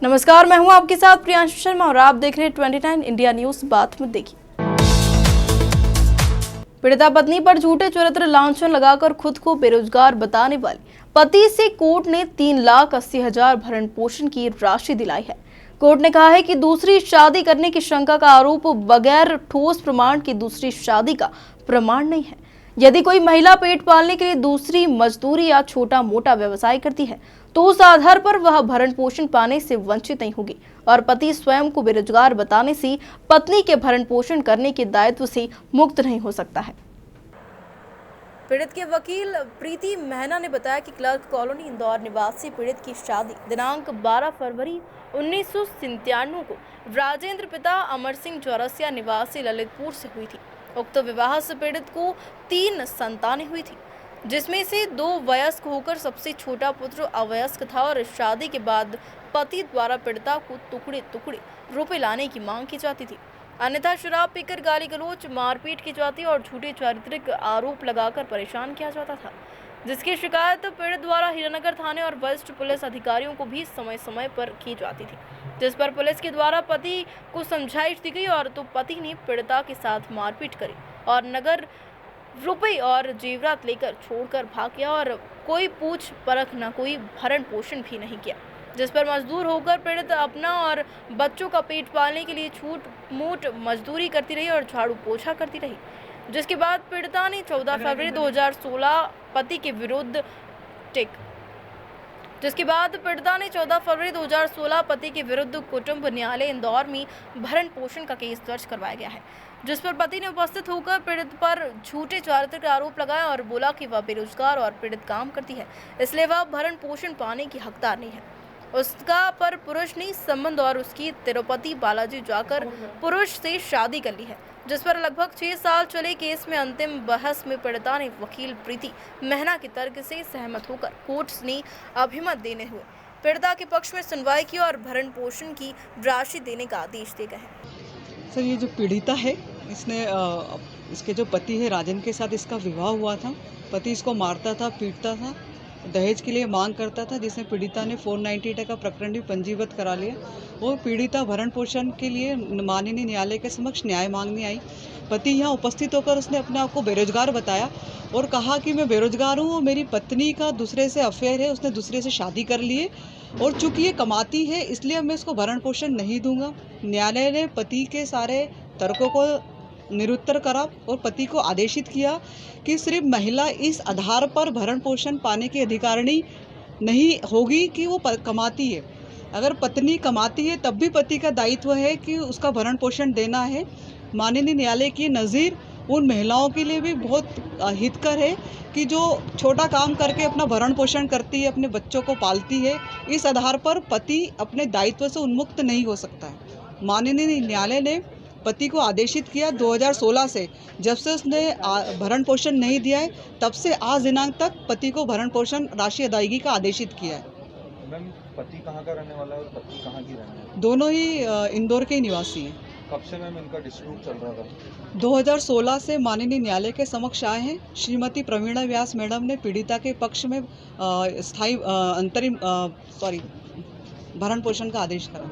नमस्कार, मैं हूं आपके साथ प्रियांशु शर्मा और आप देख रहे हैं 29 इंडिया न्यूज। बात में देखिए, पीड़िता पत्नी पर झूठे चरित्र लांछन लगाकर खुद को बेरोजगार बताने वाले पति से कोर्ट ने 3,80,000 भरण पोषण की राशि दिलाई है। कोर्ट ने कहा है कि दूसरी शादी करने की शंका का आरोप बगैर ठोस प्रमाण की दूसरी शादी का प्रमाण नहीं है। यदि कोई महिला पेट पालने के लिए दूसरी मजदूरी या छोटा मोटा व्यवसाय करती है तो उस आधार पर वह भरण पोषण पाने से वंचित नहीं होगी और पति स्वयं को बेरोजगार बताने से पत्नी के भरण पोषण करने के दायित्व से मुक्त नहीं हो सकता है। पीड़ित के वकील प्रीति महना ने बताया कि क्लर्क कॉलोनी इंदौर निवासी पीड़ित की शादी दिनांक 12 फरवरी 1997 को राजेंद्र पिता अमर सिंह चौरसिया निवासी ललितपुर से हुई थी। उक्त विवाह से पीड़ित को 3 संतानें हुई थी, जिसमें से 2 वयस्क होकर सबसे छोटा पुत्र अवयस्क था और शादी के बाद पति द्वारा पीड़िता को टुकड़े टुकड़े रुपए लाने की मांग की जाती थी, अन्यथा शराब पीकर गाली गलौज मारपीट की जाती और झूठे चारित्रिक आरोप लगाकर परेशान किया जाता था, जिसकी शिकायत पीड़ित द्वारा हीरानगर थाने और वरिष्ठ पुलिस अधिकारियों को भी समय समय पर की जाती थी, जिस पर पुलिस के द्वारा पति को समझाइश दी गई और तो पति ने पीड़िता के साथ मारपीट करी और नगर रुपए और जेवरात लेकर छोड़कर भाग गया और कोई पूछ परख न कोई भरण पोषण भी नहीं किया, जिस पर मजदूर होकर पीड़ित अपना और बच्चों का पेट पालने के लिए छूट मूट मजदूरी करती रही और झाड़ू पोछा करती रही, जिसके बाद पीड़िता ने 14 फरवरी 2016 पति के विरुद्ध कुटुंब न्यायालय इंदौर में भरण पोषण का केस दर्ज करवाया गया है, जिस पर पति ने उपस्थित होकर पीड़ित पर झूठे चारित्रिक आरोप लगाए और बोला कि वह बेरोजगार और पीड़ित काम करती है, इसलिए वह भरण पोषण पाने की हकदार नहीं है। उसका पर पुरुष ने संबंध और उसकी तिरुपति बालाजी जाकर पुरुष से शादी कर ली है, जिस पर लगभग 6 साल चले केस में अंतिम बहस में पीड़िता ने वकील प्रीति महना के तर्क से सहमत होकर कोर्ट ने अभिमत देने हुए पीड़िता के पक्ष में सुनवाई की और भरण पोषण की राशि देने का आदेश दिए गए हैं। सर, ये जो पीड़िता है इसके जो पति है राजन के साथ इसका विवाह हुआ था। पति इसको मारता था, पीटता था, दहेज के लिए मांग करता था, जिसमें पीड़िता ने 498 का प्रकरण भी पंजीबद्ध करा लिया। वो पीड़िता भरण पोषण के लिए माननीय न्यायालय के समक्ष न्याय मांगने आई। पति यहाँ उपस्थित होकर उसने अपने आप को बेरोजगार बताया और कहा कि मैं बेरोजगार हूँ और मेरी पत्नी का दूसरे से अफेयर है, उसने दूसरे से शादी कर ली है और चूंकि ये कमाती है इसलिए मैं इसको भरण पोषण नहीं दूंगा। न्यायालय ने पति के सारे तर्कों को निरुत्तर करा और पति को आदेशित किया कि सिर्फ महिला इस आधार पर भरण पोषण पाने की अधिकारिणी नहीं होगी कि वो कमाती है। अगर पत्नी कमाती है तब भी पति का दायित्व है कि उसका भरण पोषण देना है। माननीय न्यायालय की नज़ीर उन महिलाओं के लिए भी बहुत हितकर है कि जो छोटा काम करके अपना भरण पोषण करती है, अपने बच्चों को पालती है। इस आधार पर पति अपने दायित्व से उन्मुक्त नहीं हो सकता है। माननीय न्यायालय ने पति को आदेशित किया 2016 से, जब से उसने भरण पोषण नहीं दिया है तब से आज दिनांक तक पति को भरण पोषण राशि अदायगी का आदेशित किया है। मैम, पति कहाँ का रहने वाला है और पत्नी कहाँ की रहने वाली है? दोनों ही इंदौर के निवासी हैं। कब से मैम इनका डिस्प्यूट चल रहा था? 2016 से माननीय न्यायालय के समक्ष आए हैं। श्रीमती प्रवीणा व्यास मैडम ने पीड़िता के पक्ष में स्थायी भरण पोषण का आदेश करा।